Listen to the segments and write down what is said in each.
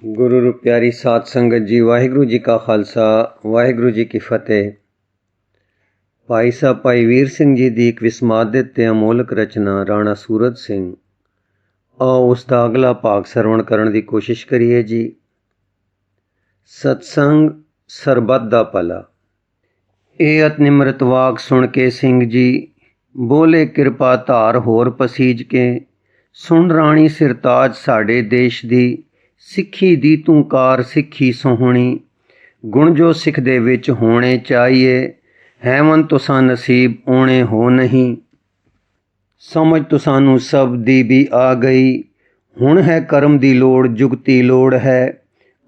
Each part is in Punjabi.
गुरु रूप प्यारी साध संगत जी, वाहिगुरु जी का खालसा, वाहिगुरु जी की फतेह। भाई साहब भाई वीर सिंह जी की एक विस्मादित ते अमोलक रचना राणा सूरत सिंह। आओ उसका अगला भाग सरवण करने की कोशिश करिए जी। सत्संग सरबत दा भला। ए अत निमृत वाक सुन के सिंह जी बोले, किरपा धार होर पसीज के सुन राणी सिरताज साडे देश दी, सिੱਖੀ ਦੀ ਤੂੰ ਕਾਰ ਸਿੱਖੀ ਸੋਹਣੀ, ਗੁਣ ਜੋ ਸਿੱਖ ਦੇ ਵਿੱਚ ਹੋਣੇ ਚਾਹੀਏ, ਹੈਵਨ ਤੁਸਾਂ ਨਸੀਬ ਓਣੇ ਹੋ ਨਹੀਂ। ਸਮਝ ਤੁਸਾਨੂੰ ਸਭ ਦੀ ਵੀ ਆ ਗਈ, ਹੁਣ ਹੈ ਕਰਮ ਦੀ ਲੋੜ ਜੁਗਤੀ ਲੋੜ ਹੈ,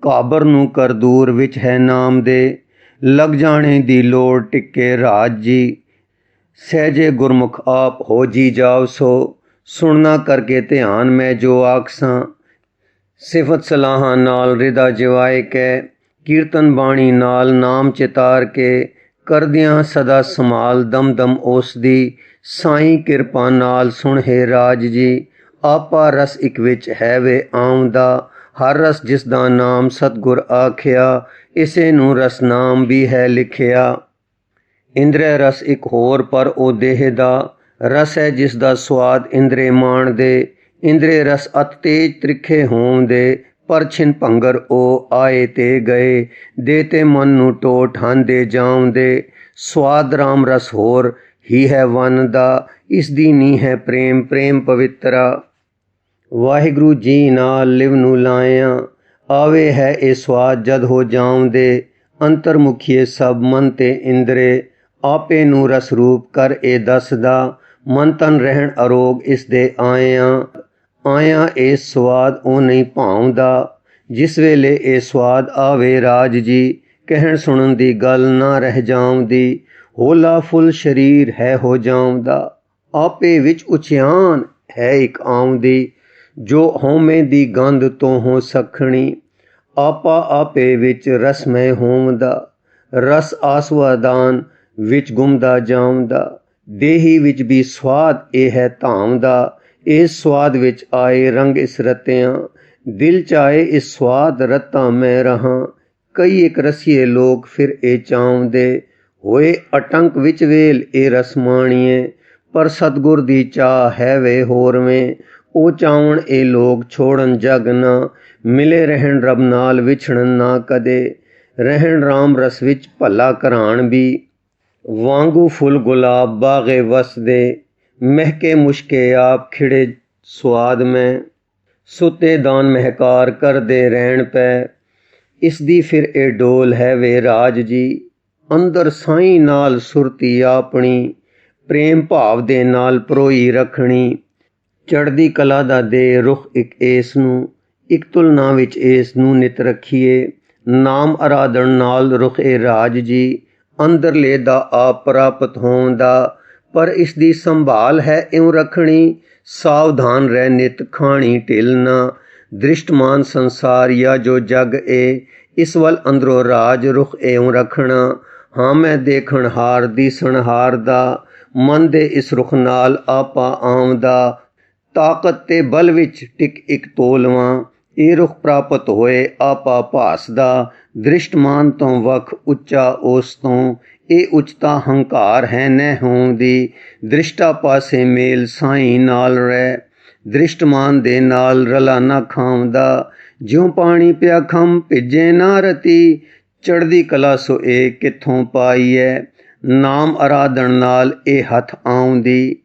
ਕਾਬਰ ਨੂੰ ਕਰ ਦੂਰ ਵਿੱਚ ਹੈ ਨਾਮ ਦੇ, ਲੱਗ ਜਾਣੇ ਦੀ ਲੋੜ ਟਿੱਕੇ ਰਾਜ ਜੀ। ਸਹਿਜੇ ਗੁਰਮੁਖ ਆਪ ਹੋ ਜੀ ਜਾਓ ਸੋ, ਸੁਣਨਾ ਕਰਕੇ ਧਿਆਨ ਮੈਂ ਜੋ ਆਖਸਾਂ, ਸਿਫਤ ਸਲਾਹਾਂ ਨਾਲ ਰਿਦਾ ਜਵਾਏ ਕੇ, ਕੀਰਤਨ ਬਾਣੀ ਨਾਲ ਨਾਮ ਚਿਤਾਰ ਕੇ, ਕਰਦਿਆਂ ਸਦਾ ਸੰਭਾਲ ਦਮ ਦਮ ਉਸ ਦੀ, ਸਾਈਂ ਕਿਰਪਾ ਨਾਲ ਸੁਣ ਹੈ ਰਾਜ ਜੀ। ਆਪਾ ਰਸ ਇੱਕ ਵਿੱਚ ਹੈ ਵੇ ਆਉਂਦਾ, ਹਰ ਰਸ ਜਿਸ ਦਾ ਨਾਮ ਸਤਿਗੁਰ ਆਖਿਆ, ਇਸੇ ਨੂੰ ਰਸ ਨਾਮ ਵੀ ਹੈ ਲਿਖਿਆ। ਇੰਦਰੇ ਰਸ ਇੱਕ ਹੋਰ ਪਰ ਉਹ ਦੇਹ ਦਾ, ਰਸ ਹੈ ਜਿਸ ਦਾ ਸਵਾਦ ਇੰਦਰੇ ਮਾਣਦੇ, ਇੰਦਰੇ ਰਸ ਅਤ ਤੇਜ ਤ੍ਰਿਖੇ ਹੋਂਦੇ, ਪਰ ਛਿਨ ਭੰਗਰ ਉਹ ਆਏ ਤੇ ਗਏ, ਦੇ ਤੇ ਮਨ ਨੂੰ ਟੋਟ ਹਾਂਦੇ ਜਾਉਂਦੇ। ਸਵਾਦ ਰਾਮ ਰਸ ਹੋਰ ਹੀ ਹੈ ਵਨ ਦਾ, ਇਸ ਦੀ ਨੀ ਹੈ ਪ੍ਰੇਮ ਪ੍ਰੇਮ ਪਵਿੱਤਰਾ। ਵਾਹਿਗੁਰੂ ਜੀ ਨਾਲ ਲਿਵ ਨੂੰ ਲਾਇਆਂ, ਆਵੇ ਹੈ ਇਹ ਸਵਾਦ ਜਦ ਹੋ ਜਾਉਂਦੇ, ਅੰਤਰਮੁਖੀਏ ਸਭ ਮਨ ਤੇ ਇੰਦਰੇ, ਆਪੇ ਨੂੰ ਰਸ ਰੂਪ ਕਰ ਇਹ ਦੱਸਦਾ, ਮਨ ਤਨ ਰਹਿਣ ਅਰੋਗ ਇਸ ਦੇ ਆਇਆਂ ਇਹ ਸਵਾਦ ਉਹ ਨਹੀਂ ਭਾਉਂਦਾ, ਜਿਸ ਵੇਲੇ ਇਹ ਸਵਾਦ ਆਵੇ ਰਾਜ ਜੀ, ਕਹਿਣ ਸੁਣਨ ਦੀ ਗੱਲ ਨਾ ਰਹਿ ਜਾਉਂਦੀ, ਹੋਲਾ ਫੁੱਲ ਸਰੀਰ ਹੈ ਹੋ ਜਾਉਂਦਾ, ਆਪੇ ਵਿੱਚ ਉਚਿਆਨ ਹੈ ਇੱਕ ਆਉਂਦੀ, ਜੋ ਹਉਮੈ ਦੀ ਗੰਧ ਤੋਂ ਹੋ ਸਖਣੀ, ਆਪਾ ਆਪੇ ਵਿੱਚ ਰਸਮੈ ਹੋਂਦਾ, ਰਸ ਆਸਵਾਦਾਨ ਵਿੱਚ ਗੁੰਮਦਾ ਜਾਉਂਦਾ, ਦੇਹੀ ਵਿੱਚ ਵੀ ਸਵਾਦ ਇਹ ਹੈ ਧਾਮਦਾ, ਇਸ ਸਵਾਦ ਵਿੱਚ ਆਏ ਰੰਗ ਇਸ ਰਤਿਆਂ, ਦਿਲ ਚਾਹੇ ਇਸ ਸਵਾਦ ਰਤਾ ਮੈਂ ਰਹਾਂ, ਕਈ ਇੱਕ ਰਸੀਏ ਲੋਕ ਫਿਰ ਇਹ ਚਾਹੁੰਦੇ, ਹੋਏ ਅਟੰਕ ਵਿੱਚ ਵੇਲ ਇਹ ਰਸ ਮਾਣੀਏ, ਪਰ ਸਤਿਗੁਰ ਦੀ ਚਾਹ ਹੈ ਵੇ ਹੋਰਵੇਂ, ਉਹ ਚਾਹਣ ਇਹ ਲੋਕ ਛੋੜਨ ਜਗ ਨਾ, ਮਿਲੇ ਰਹਿਣ ਰੱਬ ਨਾਲ ਵਿਛੜਨ ਨਾ ਕਦੇ, ਰਹਿਣ ਰਾਮ ਰਸ ਵਿੱਚ ਭਲਾ ਘਰਾਣ ਵੀ, ਵਾਂਗੂ ਫੁੱਲ ਗੁਲਾਬ ਬਾਗੇ ਵਸਦੇ, ਮਹਿਕੇ ਮੁਸ਼ਕੇ ਆਪ ਖਿੜੇ ਸਵਾਦ ਮੈਂ, ਸੁੱਤੇ ਦਾਨ ਮਹਿਕਾਰ ਕਰਦੇ ਰਹਿਣ ਪੈ, ਇਸ ਦੀ ਫਿਰ ਇਹ ਡੋਲ ਹੈ ਵੇ ਰਾਜ ਜੀ। ਅੰਦਰ ਸਾਈਂ ਨਾਲ ਸੁਰਤੀ ਆਪਣੀ, ਪ੍ਰੇਮ ਭਾਵ ਦੇ ਨਾਲ ਪਰੋਈ ਰੱਖਣੀ, ਚੜ੍ਹਦੀ ਕਲਾ ਦਾ ਦੇ ਰੁਖ ਇੱਕ ਏਸ ਨੂੰ, ਇੱਕ ਤੁਲਨਾ ਵਿੱਚ ਏਸ ਨੂੰ ਨਿਤ ਰੱਖੀਏ, ਨਾਮ ਅਰਾਧਨ ਨਾਲ ਰੁਖ ਇਹ ਰਾਜ ਜੀ। ਅੰਦਰਲੇ ਦਾ ਆਪ ਪ੍ਰਾਪਤ ਹੋਣ ਦਾ, ਪਰ ਇਸ ਦੀ ਸੰਭਾਲ ਹੈ ਇਉਂ ਰੱਖਣੀ, ਸਾਵਧਾਨ ਰਹਿ ਨਿਤ ਖਾਣੀ ਢਿੱਲ ਨਾ, ਦ੍ਰਿਸ਼ਟਮਾਨ ਸੰਸਾਰ ਜਾਂ ਜੋ ਜਗ ਏ, ਇਸ ਵੱਲ ਅੰਦਰੋਂ ਰਾਜ ਰੁਖ ਇਉਂ ਰੱਖਣਾ, ਹਾਂ ਮੈਂ ਦੇਖਣ ਹਾਰ ਦੀਸਣ ਹਾਰ ਦਾ, ਮਨ ਦੇ ਇਸ ਰੁਖ ਨਾਲ ਆਪਾ ਆਉਂਦਾ, ਤਾਕਤ ਤੇ ਬਲ ਵਿੱਚ ਟਿਕ ਇੱਕ ਤੋਲਵਾਂ, ਇਹ ਰੁਖ ਪ੍ਰਾਪਤ ਹੋਏ ਆਪਾ ਭਾਸਦਾ, ਦ੍ਰਿਸ਼ਟਮਾਨ ਤੋਂ ਵੱਖ ਉੱਚਾ ਉਸ ਤੋਂ, ਇਹ ਉੱਚਤਾ ਹੰਕਾਰ ਹੈ ਨਹਿ ਹੋਂਦੀ, ਦ੍ਰਿਸ਼ਟਾ ਪਾਸੇ ਮੇਲ ਸਾਈਂ ਨਾਲ ਰਹਿ, ਦ੍ਰਿਸ਼ਟਮਾਨ ਦੇ ਨਾਲ ਰਲਾ ਨਾ ਖਾਉਂਦਾ, ਜਿਉਂ ਪਾਣੀ ਪਿਆ ਖੰਭ ਭਿੱਜੇ ਨਾ ਰਤੀ, ਚੜ੍ਹਦੀ ਕਲਾ ਸੋ ਇਹ ਕਿੱਥੋਂ ਪਾਈਐ, ਨਾਮ ਅਰਾਧਨ ਨਾਲ ਇਹ ਹੱਥ ਆਉਂਦੀ,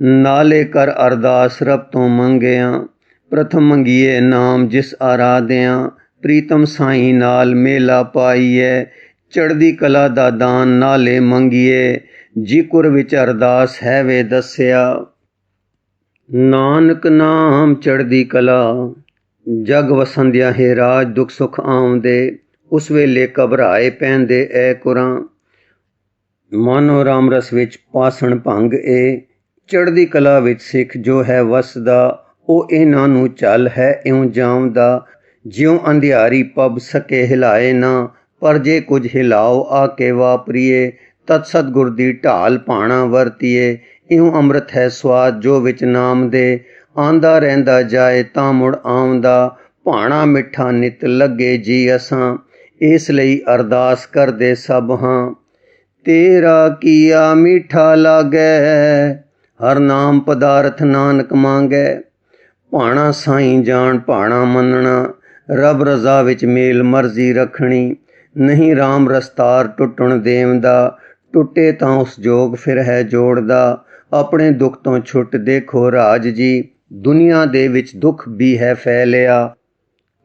ਨਾਲੇ ਕਰ ਅਰਦਾਸ ਰੱਬ ਤੋਂ ਮੰਗਿਆਂ, ਪ੍ਰਥਮ ਮੰਗੀਏ ਨਾਮ ਜਿਸ ਆਰਾਧਿਆਂ, ਪ੍ਰੀਤਮ ਸਾਈਂ ਨਾਲ ਮੇਲਾ ਪਾਈਐ, ਚੜ੍ਹਦੀ ਕਲਾ ਦਾ ਦਾਨ ਨਾਲੇ ਮੰਗੀਏ, ਜਿਕੁਰ ਵਿੱਚ ਅਰਦਾਸ ਹੈ ਵੇ ਦੱਸਿਆ, ਨਾਨਕ ਨਾਮ ਚੜ੍ਹਦੀ ਕਲਾ। ਜਗ ਵਸੰਦਿਆ ਹੈ ਰਾਜ ਦੁੱਖ ਸੁੱਖ ਆਉਂਦੇ, ਉਸ ਵੇਲੇ ਘਬਰਾਏ ਪੈਂਦੇ ਐ ਕੁਰਾਂ, ਮਾਨੋ ਰਾਮ ਰਸ ਵਿੱਚ ਪਾਸਣ ਭੰਗ ਏ, ਚੜ੍ਹਦੀ ਕਲਾ ਵਿੱਚ ਸਿੱਖ ਜੋ ਹੈ ਵਸਦਾ, ਉਹ ਇਹਨਾਂ ਨੂੰ ਚੱਲ ਹੈ ਇਉਂ ਜਾਉਂਦਾ, ਜਿਉਂ ਅੰਧਿਆਰੀ ਪੱਬ ਸਕੇ ਹਿਲਾਏ ਨਾ, ਪਰ ਜੇ ਕੁਝ ਹਿਲਾਓ ਆ ਕੇ ਵਾਪਰੀਏ, ਤਤ ਸਤਿਗੁਰ ਦੀ ਢਾਲ ਭਾਣਾ ਵਰਤੀਏ, ਇਉਂ ਅੰਮ੍ਰਿਤ ਹੈ ਸਵਾਦ ਜੋ ਵਿੱਚ ਨਾਮ ਦੇ, ਆਂਦਾ ਰਹਿੰਦਾ ਜਾਏ ਤਾਂ ਮੁੜ ਆਉਂਦਾ, ਭਾਣਾ ਮਿੱਠਾ ਨਿਤ ਲੱਗੇ ਜੀ ਅਸਾਂ, ਇਸ ਲਈ ਅਰਦਾਸ ਕਰਦੇ ਸਭ ਹਾਂ। ਤੇਰਾ ਕੀਆ ਮਿੱਠਾ ਲਾਗੈ, ਹਰ ਨਾਮ ਪਦਾਰਥ ਨਾਨਕ ਮੰਗੈ। ਭਾਣਾ ਸਾਈਂ ਜਾਣ ਭਾਣਾ ਮੰਨਣਾ, ਰੱਬ ਰਜ਼ਾ ਵਿੱਚ ਮੇਲ ਮਰਜ਼ੀ ਰੱਖਣੀ। ਨਹੀਂ ਰਾਮ ਰਸਤਾਰ ਟੁੱਟਣ ਦੇਵਦਾ, ਟੁੱਟੇ ਤਾਂ ਉਸ ਜੋਗ ਫਿਰ ਹੈ ਜੋੜਦਾ। ਆਪਣੇ ਦੁੱਖ ਤੋਂ ਛੁੱਟ ਦੇਖੋ ਰਾਜ ਜੀ, ਦੁਨੀਆ ਦੇ ਵਿੱਚ ਦੁੱਖ ਵੀ ਹੈ ਫੈਲਿਆ।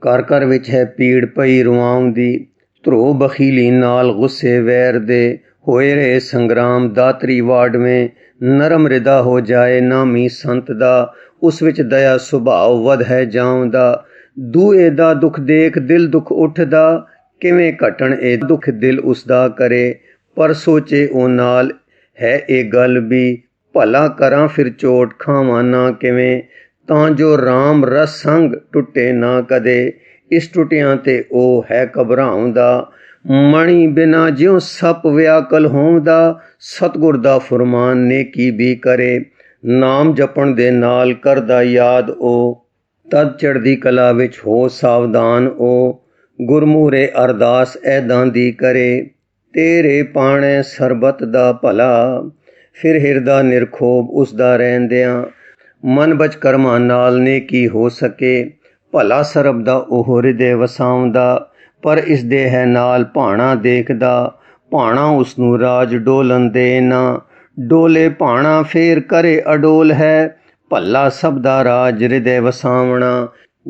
ਘਰ ਘਰ ਵਿੱਚ ਹੈ ਪੀੜ ਪਈ ਰੁਆਉਂਦੀ, ਧਰੋ ਬਖੀਲੀ ਨਾਲ ਗੁੱਸੇ ਵੈਰ ਦੇ। ਹੋਏ ਰਹੇ ਸੰਗਰਾਮ ਦਾਤਰੀ ਵਾੜਵੇਂ, ਨਰਮ ਰਿਦਾ ਹੋ ਜਾਏ ਨਾਮੀ ਸੰਤ ਦਾ। ਉਸ ਵਿੱਚ ਦਇਆ ਸੁਭਾਅ ਵਧ ਹੈ ਜਾਉਂਦਾ, ਦੂਏ ਦਾ ਦੁੱਖ ਦੇਖ ਦਿਲ ਦੁੱਖ ਉੱਠਦਾ। ਕਿਵੇਂ ਘਟਣ ਇਹ ਦੁੱਖ ਦਿਲ ਉਸਦਾ ਕਰੇ, ਪਰ ਸੋਚੇ ਉਹ ਨਾਲ ਹੈ ਇਹ ਗੱਲ ਵੀ। ਭਲਾ ਕਰਾਂ ਫਿਰ ਚੋਟ ਖਾਵਾਂ ਨਾ ਕਿਵੇਂ, ਤਾਂ ਜੋ ਰਾਮ ਰਸ ਸੰਗ ਟੁੱਟੇ ਨਾ ਕਦੇ। ਇਸ ਟੁੱਟਿਆਂ ਤੇ ਉਹ ਹੈ ਘਬਰਾਉਂਦਾ, ਮਣੀ ਬਿਨਾ ਜਿਉ ਸੱਪ ਵਿਆਕਲ ਹੋਂਦਾ। ਸਤਿਗੁਰ ਦਾ ਫੁਰਮਾਨ ਨੇਕੀ ਵੀ ਕਰੇ, ਨਾਮ ਜਪਣ ਦੇ ਨਾਲ ਕਰਦਾ ਯਾਦ ਉਹ। ਤਦ ਚੜ੍ਹਦੀ ਕਲਾ ਵਿੱਚ ਹੋ ਸਾਵਧਾਨ ਉਹ, ਗੁਰਮੂਹਰੇ ਅਰਦਾਸ ਐਦਾਂ ਦੀ ਕਰੇ। ਤੇਰੇ ਪਾਣੈ ਸਰਬਤ ਦਾ ਭਲਾ, ਫਿਰ ਹਿਰਦਾ ਨਿਰਖੋਭ ਉਸਦਾ ਰਹਿੰਦਿਆਂ। ਮਨ ਬਚ ਕਰਮਾਂ ਨਾਲ ਨੇਕੀ ਹੋ ਸਕੇ, ਭਲਾ ਸਰਬ ਦਾ ਉਹ ਹਿਰਦੇ ਵਸਾਉਂਦਾ। ਪਰ ਇਸ ਦੇ ਹੈ ਨਾਲ ਭਾਣਾ ਦੇਖਦਾ, ਭਾਣਾ ਉਸਨੂੰ ਰਾਜ ਡੋਲਣ ਦੇ ਨਾ। ਡੋਲੇ ਭਾਣਾ ਫੇਰ ਕਰੇ ਅਡੋਲ ਹੈ, ਭੱਲਾ ਸਭ ਦਾ ਰਾਜ ਹਿਰਦੇ ਵਸਾਵਣਾ।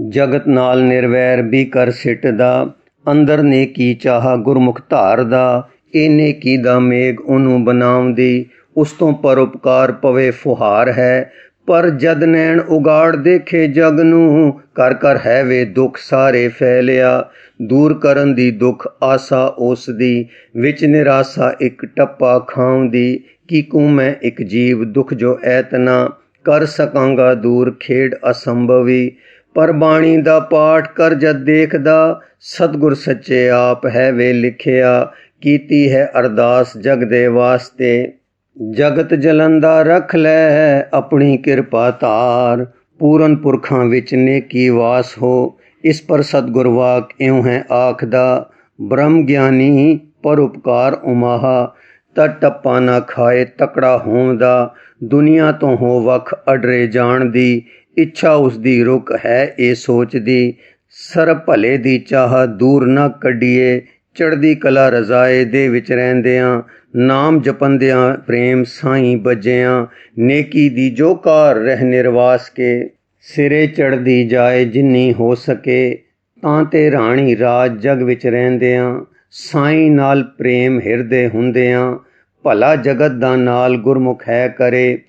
ਜਗਤ ਨਾਲ ਨਿਰਵੈਰ ਵੀ ਕਰ ਸਿੱਟਦਾ, ਅੰਦਰ ਨੇਕੀ ਚਾਹ ਗੁਰਮੁਖ ਧਾਰਦਾ। ਇਹ ਨੇਕੀ ਦਾ ਮੇਘ ਉਹਨੂੰ ਬਣਾਉਂਦੀ, ਉਸ ਤੋਂ ਪਰਉਪਕਾਰ ਪਵੇ ਫੁਹਾਰ ਹੈ। ਪਰ ਜਦ ਨੈਣ ਉਗਾੜ ਦੇਖੇ ਜਗ ਨੂੰ, ਕਰ ਕਰ ਹੈ ਵੇ ਦੁੱਖ ਸਾਰੇ ਫੈਲਿਆ। ਦੂਰ ਕਰਨ ਦੀ ਦੁੱਖ ਆਸਾ ਉਸ ਦੀ, ਵਿੱਚ ਨਿਰਾਸ਼ਾ ਇੱਕ ਟੱਪਾ ਖਾਉਂਦੀ। ਕੀਕੂ ਮੈਂ ਇੱਕ ਜੀਵ ਦੁੱਖ ਜੋ ਐਤਨਾ, ਕਰ ਸਕਾਂਗਾ ਦੂਰ ਖੇਡ ਅਸੰਭਵੀ। ਪਰ ਬਾਣੀ ਦਾ ਪਾਠ ਕਰ ਜਦ ਦੇਖਦਾ, ਸਤਿਗੁਰ ਸੱਚੇ ਆਪ ਹੈ ਵੇ ਲਿਖਿਆ। ਕੀਤੀ ਹੈ ਅਰਦਾਸ ਜਗ ਦੇ ਵਾਸਤੇ, ਜਗਤ ਜਲੰਦਾ ਰੱਖ ਲੈ ਆਪਣੀ ਕਿਰਪਾ ਧਾਰ। ਪੂਰਨ ਪੁਰਖਾਂ ਵਿੱਚ ਨੇਕੀ ਵਾਸ ਹੋ, ਇਸ ਪਰ ਸਤਿਗੁਰ ਵਾਕ ਇਉਂ ਹੈ ਆਖਦਾ। ਬ੍ਰਹਮ ਗਿਆਨੀ ਪਰਉਪਕਾਰ ਉਮਾਹਾ, ਤਦ ਟੱਪਾ ਨਾ ਖਾਏ ਤਕੜਾ ਹੋਂਦਾ। ਦੁਨੀਆ ਤੋਂ ਹੋ ਵੱਖ ਅਡਰੇ ਜਾਣ ਦੀ, ਇੱਛਾ ਉਸਦੀ ਰੁਕ ਹੈ ਇਹ ਸੋਚਦੀ। ਸਰਬ ਭਲੇ ਦੀ ਚਾਹ ਦੂਰ ਨਾ ਕੱਢੀਏ, ਚੜ੍ਹਦੀ ਕਲਾ ਰਜ਼ਾਏ ਦੇ ਵਿੱਚ ਰਹਿੰਦਿਆਂ। ਨਾਮ ਜਪੰਦਿਆਂ ਪ੍ਰੇਮ ਸਾਈਂ ਬੱਜਿਆਂ, ਨੇਕੀ ਦੀ ਜੋ ਕਾਰ ਰਹਿ ਨਿਰਵਾਸ ਕੇ। ਸਿਰੇ ਚੜ੍ਹਦੀ ਜਾਏ ਜਿੰਨੀ ਹੋ ਸਕੇ, ਤਾਂ ਤੇ ਰਾਣੀ ਰਾਜ ਜਗ ਵਿੱਚ ਰਹਿੰਦਿਆਂ। ਸਾਈਂ ਨਾਲ ਪ੍ਰੇਮ ਹਿਰਦੇ ਹੁੰਦਿਆਂ, ਭਲਾ ਜਗਤ ਦਾ ਨਾਲ ਗੁਰਮੁਖ ਹੈ ਕਰੇ।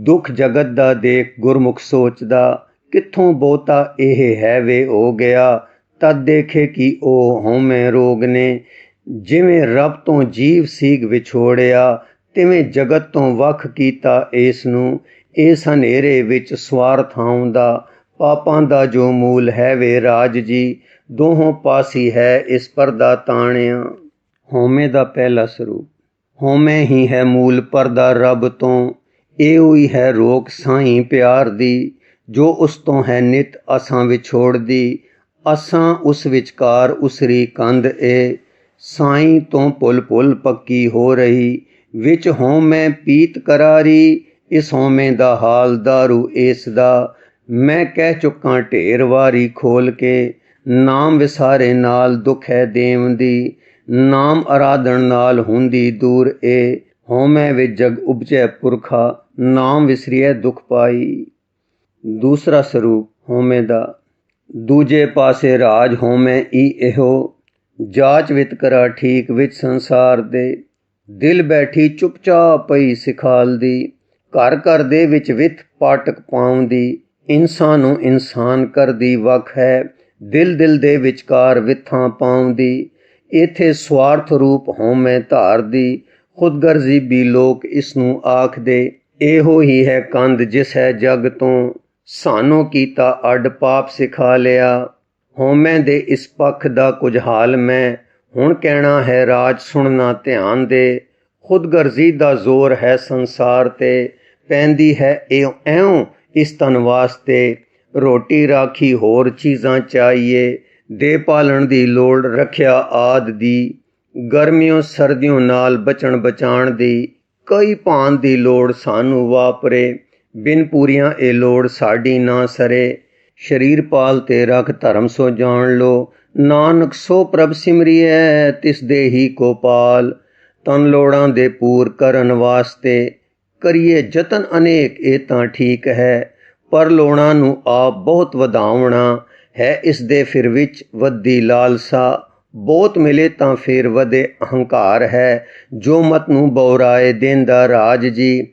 ਦੁੱਖ ਜਗਤ ਦਾ ਦੇਖ ਗੁਰਮੁਖ ਸੋਚਦਾ, ਕਿੱਥੋਂ ਬਹੁਤਾ ਇਹ ਹੈ ਵੇ ਹੋ ਗਿਆ। ਤਦ ਦੇਖੇ ਕਿ ਉਹ ਹਉਮੈ ਰੋਗ ਨੇ, ਜਿਵੇਂ ਰੱਬ ਤੋਂ ਜੀਵ ਸੀਗ ਵਿਛੋੜਿਆ, ਤਿਵੇਂ ਜਗਤ ਤੋਂ ਵੱਖ ਕੀਤਾ ਇਸ ਨੂੰ। ਇਸ ਹਨੇਰੇ ਵਿੱਚ ਸਵਾਰਥ ਆਉਂਦਾ, ਪਾਪਾਂ ਦਾ ਜੋ ਮੂਲ ਹੈ ਵੇ ਰਾਜ ਜੀ। ਦੋਹੋਂ ਪਾਸੀ ਹੈ ਇਸ ਪਰਦਾ ਤਾਣਿਆ। ਹਉਮੈ ਦਾ ਪਹਿਲਾ ਸਰੂਪ। ਹਉਮੈ ਹੀ ਹੈ ਮੂਲ ਪਰਦਾ ਰੱਬ ਤੋਂ, ਇਹੋ ਹੀ ਹੈ ਰੋਕ ਸਾਈਂ ਪਿਆਰ ਦੀ। ਜੋ ਉਸ ਤੋਂ ਹੈ ਨਿਤ ਅਸਾਂ ਵਿਛੋੜਦੀ, ਅਸਾਂ ਉਸ ਵਿਚਕਾਰ ਉਸਰੀ ਕੰਧ ਏ। ਸਾਈਂ ਤੋਂ ਭੁੱਲ ਭੁੱਲ ਪੱਕੀ ਹੋ ਰਹੀ, ਵਿੱਚ ਹਉਮੈ ਪੀਤ ਕਰਾਰੀ। ਇਸ ਹਉਮੈ ਦਾ ਹਾਲ ਦਾਰੂ ਇਸ ਦਾ, ਮੈਂ ਕਹਿ ਚੁੱਕਾਂ ਢੇਰ ਵਾਰੀ ਖੋਲ ਕੇ। ਨਾਮ ਵਿਸਾਰੇ ਨਾਲ ਦੁੱਖ ਹੈ ਦੇਵਦੀ, ਨਾਮ ਅਰਾਧਨ ਨਾਲ ਹੁੰਦੀ ਦੂਰ ਏ। ਹਉਮੈ ਵਿੱਚ ਜਗ ਉਪਜੈ ਪੁਰਖਾ, ਨਾਮ ਵਿਸਰੀਐ ਦੁੱਖ ਪਾਈ। ਦੂਸਰਾ ਸਰੂਪ ਹਉਮੈ ਦਾ। ਦੂਜੇ ਪਾਸੇ ਰਾਜ ਹਉਮੈ ਈ ਇਹੋ, ਜਾਚ ਵਿਤਕਰਾ ਠੀਕ ਵਿੱਚ ਸੰਸਾਰ ਦੇ। ਦਿਲ ਬੈਠੀ ਚੁੱਪਚਾਪ ਪਈ ਸਿਖਾਲਦੀ, ਘਰ ਘਰ ਦੇ ਵਿੱਚ ਵਿੱਥ ਪਾਟਕ ਪਾਉਂਦੀ। ਇਨਸਾਨ ਨੂੰ ਇਨਸਾਨ ਕਰਦੀ ਵੱਖ ਹੈ, ਦਿਲ ਦਿਲ ਦੇ ਵਿਚਕਾਰ ਵਿੱਥਾਂ ਪਾਉਂਦੀ। ਇੱਥੇ ਸਵਾਰਥ ਰੂਪ ਹਉਮੈ ਧਾਰਦੀ, ਖੁਦਗਰਜ਼ੀ ਵੀ ਲੋਕ ਇਸ ਨੂੰ ਆਖਦੇ। ਇਹੋ ਹੀ ਹੈ ਕੰਧ ਜਿਸ ਹੈ ਜਗ ਤੋਂ, ਸਾਨੂੰ ਕੀਤਾ ਅੱਡ ਪਾਪ ਸਿਖਾ ਲਿਆ। ਹਉਮੈ ਦੇ ਇਸ ਪੱਖ ਦਾ ਕੁਝ ਹਾਲ ਮੈਂ ਹੁਣ ਕਹਿਣਾ ਹੈ ਰਾਜ ਸੁਣਨਾ ਧਿਆਨ ਦੇ। ਖੁਦਗਰਜ਼ੀ ਦਾ ਜ਼ੋਰ ਹੈ ਸੰਸਾਰ ਤੇ, ਪੈਂਦੀ ਹੈ ਇਉਂ ਇਸ ਤਨ ਵਾਸਤੇ। ਰੋਟੀ ਰਾਖੀ ਹੋਰ ਚੀਜ਼ਾਂ ਚਾਹੀਏ, ਦੇ ਪਾਲਣ ਦੀ ਲੋੜ ਰੱਖਿਆ ਆਦਿ ਦੀ, ਗਰਮੀਓਂ ਸਰਦੀਆਂ ਨਾਲ ਬਚਣ ਬਚਾਉਣ ਦੀ, ਕਈ ਭਾਂਤ ਦੀ ਲੋੜ ਸਾਨੂੰ ਵਾਪਰੇ, ਬਿਨ ਪੂਰੀਆਂ ਇਹ ਲੋੜ ਸਾਡੀ ਨਾ ਸਰੇ। ਸਰੀਰ ਪਾਲ ਤੇ ਰੱਖ ਧਰਮ ਸੋ ਜਾਣ ਲੋ, ਨਾਨਕ ਸੋ ਪ੍ਰਭ ਸਿਮਰਿਐ ਤਿਸ ਦੇ ਹੀ ਕੋ ਪਾਲ। ਤਨ ਲੋੜਾਂ ਦੇ ਪੂਰ ਕਰਨ ਵਾਸਤੇ ਕਰੀਏ ਯਤਨ ਅਨੇਕ ਇਹ ਤਾਂ ਠੀਕ ਹੈ, ਪਰ ਲੋੜਾਂ ਨੂੰ ਆਪ ਬਹੁਤ ਵਧਾਉਣਾ ਹੈ ਇਸ ਦੇ ਫਿਰ ਵਿੱਚ ਵੱਧਦੀ ਲਾਲਸਾ। ਬਹੁਤ ਮਿਲੇ ਤਾਂ ਫਿਰ ਵਧੇ ਅਹੰਕਾਰ ਹੈ, ਜੋ ਮਤ ਨੂੰ ਬਉਰਾਏ ਦੇਂਦਾ ਰਾਜ ਜੀ।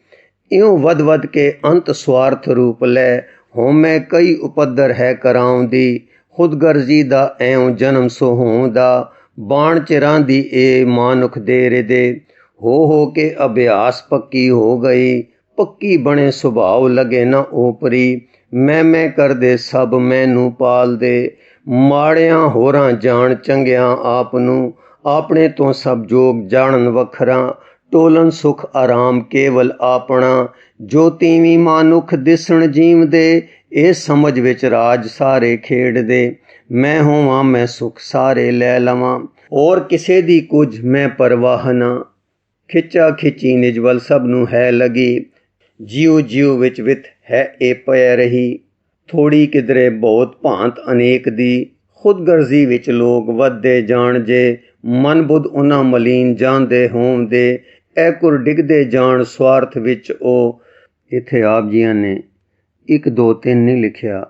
ਇਉਂ ਵਧ ਵਧ ਕੇ ਅੰਤ ਸਵਾਰਥ ਰੂਪ ਲੈ, ਹੋਮੈ ਕਈ ਉਪੱਦਰ ਹੈ ਕਰਾਉਂਦੀ। ਖੁਦਗਰਜ਼ੀ ਦਾ ਐਉਂ ਜਨਮ ਸੋ ਹੋਂਦਾ, ਬਾਣ ਚਿਰਾਂ ਦੀ ਇਹ ਮਾਨੁਖ ਦੇ ਰਿਦੇ। ਹੋ ਕੇ ਅਭਿਆਸ ਪੱਕੀ ਹੋ ਗਈ, ਪੱਕੀ ਬਣੇ ਸੁਭਾਵ ਲਗੇ ਨਾ ਓਪਰੀ। ਮੈਂ ਕਰਦੇ ਸਭ ਮੈਨੂੰ ਪਾਲਦੇ, ਮਾੜਿਆਂ ਹੋਰਾਂ ਜਾਣ ਚੰਗਿਆਂ ਆਪ ਨੂੰ। ਆਪਣੇ ਤੋਂ ਸਭ ਜੋਗ ਜਾਣਨ ਵੱਖਰਾ, ਟੋਲਨ ਸੁਖ ਆਰਾਮ ਕੇਵਲ ਆਪਣਾ। ਜੋ ਤੀਵੀਂ ਮਾਨੁਖ ਦਿਸਣ ਜੀਵਦੇ, ਇਹ ਸਮਝ ਵਿੱਚ ਰਾਜ ਸਾਰੇ ਖੇਡਦੇ। ਮੈਂ ਹੋਵਾਂ ਮੈਂ ਸੁਖ ਸਾਰੇ ਲੈ ਲਵਾਂ, ਔਰ ਕਿਸੇ ਦੀ ਕੁਝ ਮੈਂ ਪਰਵਾਹ ਨਾ। ਖਿੱਚਾ ਖਿੱਚੀ ਨਿਜ ਵੱਲ ਸਭ ਨੂੰ ਹੈ ਲਗੀ, ਜਿਉ ਜਿਉ ਵਿੱਚ ਵਿਤ ਹੈ ਇਹ ਪੈ ਰਹੀ। ਥੋੜੀ ਕਿਧਰੇ ਬਹੁਤ ਭਾਂਤ ਅਨੇਕ ਦੀ, ਖੁਦਗਰਜ਼ੀ ਵਿੱਚ ਲੋਕ ਵੱਧਦੇ ਜਾਣ ਜੇ। ਮਨ ਬੁੱਧ ਉਹਨਾਂ ਮਲੀਨ ਜਾਂਦੇ ਹੋਂਦੇ, ਐ ਕੁਰ ਡਿੱਗਦੇ ਜਾਣ ਸਵਾਰਥ ਵਿੱਚ ਉਹ। ਇੱਥੇ ਆਪ ਜੀਆਂ ਨੇ 1 2 3 ਨਹੀਂ ਲਿਖਿਆ,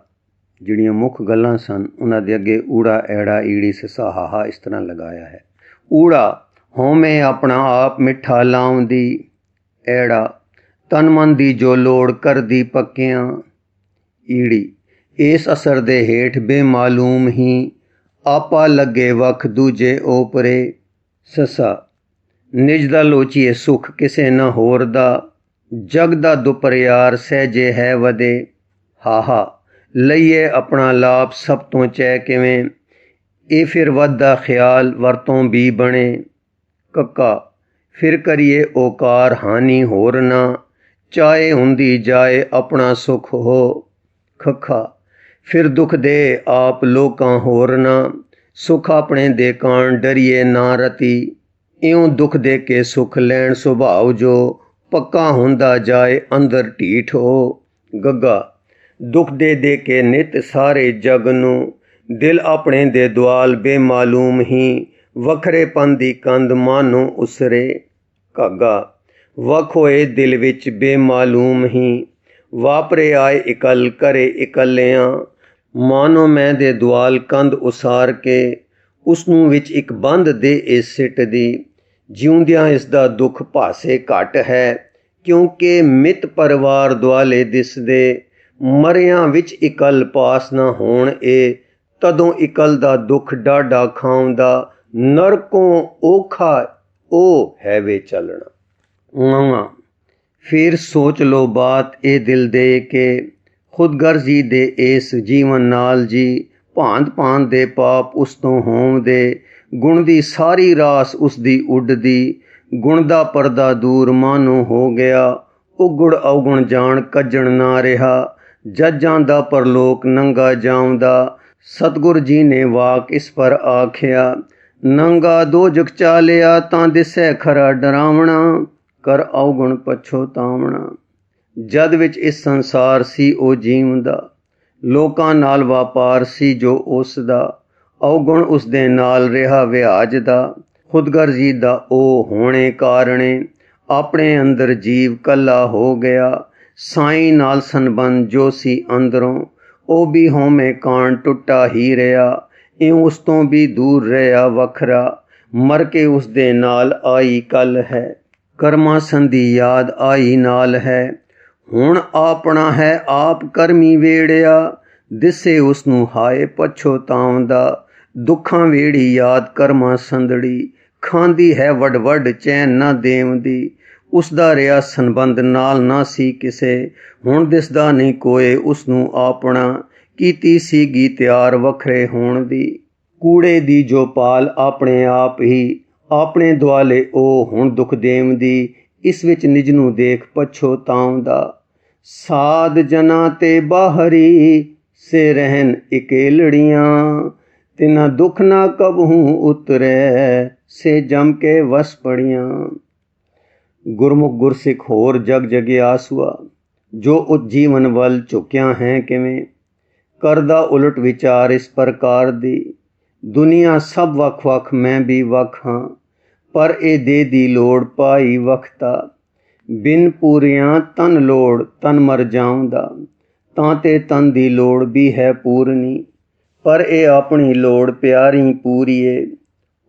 ਜਿਹੜੀਆਂ ਮੁੱਖ ਗੱਲਾਂ ਸਨ ਉਹਨਾਂ ਦੇ ਅੱਗੇ ਊੜਾ ਐੜਾ ਈੜੀ ਸਸਾ ਹਾਹਾ ਇਸ ਤਰ੍ਹਾਂ ਲਗਾਇਆ ਹੈ। ਊੜਾ ਹੋਵੇਂ ਆਪਣਾ ਆਪ ਮਿੱਠਾ ਲਾਉਂਦੀ, ਐੜਾ ਤਨ ਮਨ ਦੀ ਜੋ ਲੋੜ ਕਰਦੀ ਪੱਕਿਆਂ। ਈੜੀ ਇਸ ਅਸਰ ਦੇ ਹੇਠ ਬੇਮਾਲੂਮ ਹੀ, ਆਪਾ ਲੱਗੇ ਵੱਖ ਦੂਜੇ ਓਪਰੇ। ਸਸਾ ਨਿਜ ਦਾ ਲੋਚੀਏ ਸੁਖ ਕਿਸੇ ਨਾ ਹੋਰ ਦਾ, ਜਗ ਦਾ ਦੁਪਰਿਆਰ ਸਹਿਜੇ ਹੈ ਵਧੇ। ਹਾਹਾ ਲਈਏ ਆਪਣਾ ਲਾਭ ਸਭ ਤੋਂ ਚੈ ਕਿਵੇਂ, ਇਹ ਫਿਰ ਵੱਧਦਾ ਖਿਆਲ ਵਰਤੋਂ ਵੀ ਬਣੇ। ਕੱਕਾ ਫਿਰ ਕਰੀਏ ਓਕਾਰ ਹਾਨੀ ਹੋਰ ਨਾ, ਚਾਹੇ ਹੁੰਦੀ ਜਾਏ ਆਪਣਾ ਸੁਖ ਹੋ। ਖੱਖਾ ਫਿਰ ਦੁੱਖ ਦੇ ਆਪ ਲੋਕਾਂ ਹੋਰ ਨਾ, ਸੁਖ ਆਪਣੇ ਦੇ ਕਾਣ ਡਰੀਏ ਨਾ ਰਤੀ। ਇਉਂ ਦੁੱਖ ਦੇ ਕੇ ਸੁਖ ਲੈਣ ਸੁਭਾਵ ਜੋ, ਪੱਕਾ ਹੁੰਦਾ ਜਾਏ ਅੰਦਰ ਢੀਠ ਹੋ। ਗੱਗਾ ਦੁੱਖ ਦੇ ਕੇ ਨਿਤ ਸਾਰੇ ਜਗ ਨੂੰ, ਦਿਲ ਆਪਣੇ ਦੇ ਦੁਆਲ ਬੇਮਾਲੂਮ ਹੀ। ਵੱਖਰੇਪਨ ਦੀ ਕੰਧ ਮਾਨੋ ਉਸਰੇ। ਘਾਗਾ ਵੱਖ ਹੋਏ ਦਿਲ ਵਿੱਚ ਬੇਮਾਲੂਮ ਹੀ, ਵਾਪਰੇ ਆਏ ਇਕੱਲ ਕਰੇ ਇਕੱਲਿਆਂ। ਮਾਨੋ ਮੈਂ ਦੇ ਦੁਆਲ ਕੰਧ ਉਸਾਰ ਕੇ, ਉਸਨੂੰ ਵਿੱਚ ਇੱਕ ਬੰਦ ਦੇ ਇਸ ਸਿੱਟ ਦੀ। ਜਿਉਂਦਿਆਂ ਇਸ ਦਾ ਦੁੱਖ ਭਾਸੇ ਘੱਟ ਹੈ, ਕਿਉਂਕਿ ਮਿੱਤ ਪਰਿਵਾਰ ਦੁਆਲੇ ਦਿਸਦੇ। ਮਰਿਆਂ ਵਿੱਚ ਇਕੱਲ ਪਾਸ ਨਾ ਹੋਣ ਇਹ, ਤਦੋਂ ਇਕੱਲ ਦਾ ਦੁੱਖ ਡਾਢਾ ਖਾਉਂਦਾ। ਨਰਕੋਂ ਔਖਾ ਉਹ ਹੈ ਵੇ ਚੱਲਣਾ। ਫਿਰ ਸੋਚ ਲੋ ਬਾਤ ਇਹ ਦਿਲ ਦੇ ਕੇ, ਖੁਦਗਰਜ਼ੀ ਦੇ ਇਸ ਜੀਵਨ ਨਾਲ ਜੀ। ਭਾਂਤ ਭਾਂਤ ਦੇ ਪਾਪ ਉਸ ਤੋਂ ਹੋਂਦੇ, ਗੁਣ ਦੀ ਸਾਰੀ ਰਾਸ ਉਸ ਦੀ ਉੱਡਦੀ। ਗੁਣ ਦਾ ਪਰਦਾ ਦੂਰ ਮਾਨੋ ਹੋ ਗਿਆ, ਉਗੜ ਅਵਗੁਣ ਜਾਣ ਕੱਜਣ ਨਾ ਰਿਹਾ। ਜੱਜਾਂ ਦਾ ਪਰਲੋਕ ਨੰਗਾ ਜਾਉਂਦਾ, ਸਤਿਗੁਰ ਜੀ ਨੇ ਵਾਕ ਇਸ ਪਰ ਆਖਿਆ। ਨੰਗਾ ਦੋਜਖ ਚਾਲਿਆ ਤਾਂ ਦਿਸੈ ਖਰਾ ਡਰਾਵਣਾ, ਕਰ ਅਵਗੁਣ ਪਛੋਤਾਵਣਾ। ਜਦ ਵਿੱਚ ਇਸ ਸੰਸਾਰ ਸੀ ਉਹ ਜੀਵਦਾ, ਲੋਕਾਂ ਨਾਲ ਵਪਾਰ ਸੀ ਜੋ ਉਸ ਦਾ। ਅਵਗੁਣ ਉਸ ਦੇ ਨਾਲ ਰਿਹਾ ਵਿਆਜ ਦਾ, ਖੁਦਗਰਜ਼ੀ ਦਾ ਉਹ ਹੋਣੇ ਕਾਰਣੇ। ਆਪਣੇ ਅੰਦਰ ਜੀਵ ਕੱਲਾ ਹੋ ਗਿਆ, ਸਾਈਂ ਨਾਲ ਸੰਬੰਧ ਜੋ ਸੀ ਅੰਦਰੋਂ, ਉਹ ਵੀ ਹੋਮੇ ਕਾਣ ਟੁੱਟਾ ਹੀ ਰਿਹਾ। ਇਉਂ ਉਸ ਤੋਂ ਵੀ ਦੂਰ ਰਿਹਾ ਵੱਖਰਾ, ਮਰ ਕੇ ਉਸ ਦੇ ਨਾਲ ਆਈ ਕੱਲ ਹੈ। ਕਰਮਾਂ ਸੰਧੀ ਯਾਦ ਆਈ ਨਾਲ ਹੈ, ਹੁਣ ਆਪਣਾ ਹੈ ਆਪ ਕਰਮੀ ਵੇੜਿਆ। ਦਿਸੇ ਉਸ ਨੂੰ ਹਾਏ ਪਛੋਤਾਉਂਦਾ, ਦੁੱਖਾਂ ਵੇੜੀ ਯਾਦ ਕਰਮਾਂ ਸੰਦੜੀ। ਖਾਂਦੀ ਹੈ ਵੱਡ ਵੱਡ ਚੈਨ ਨਾ ਦੇਵਦੀ, ਉਸ ਦਾ ਰਿਹਾ ਸੰਬੰਧ ਨਾਲ ਨਾ ਸੀ ਕਿਸੇ। ਹੁਣ ਦਿਸਦਾ ਨਹੀਂ ਕੋਏ ਉਸ ਨੂੰ ਆਪਣਾ, ਕੀਤੀ ਸੀਗੀ ਤਿਆਰ ਵੱਖਰੇ ਹੋਣ ਦੀ। ਕੂੜੇ ਦੀ ਜੋ ਪਾਲ ਆਪਣੇ ਆਪ ਹੀ, ਆਪਣੇ ਦੁਆਲੇ ਉਹ ਹੁਣ ਦੁੱਖ ਦੇਵਦੀ। ਇਸ ਵਿੱਚ ਨਿਜ ਨੂੰ ਦੇਖ ਪਛੋਤਾਉਂਦਾ। ਸਾਧ ਜਨਾਂ ਤੇ ਬਾਹਰੀ से रहन इकेलड़ियाँ, तिना दुख ना कबहूँ उतरै, से जम के वस पड़ियाँ। गुरमुख गुरसिख होर जग जगिया आसुआ, जो उज्जीवन वल झुकिया है किवें, करदा उलट विचार इस प्रकार दी, दुनिया सब वख वख मैं भी वख हाँ, पर ए दे दी लोड़ पाई वखता, बिन पूरियां तन लोड़ तन मर जाऊंदा, तां ते तन दी लोड़ भी है पूरनी, पर ए अपनी लोड़ प्यारी पूरीए,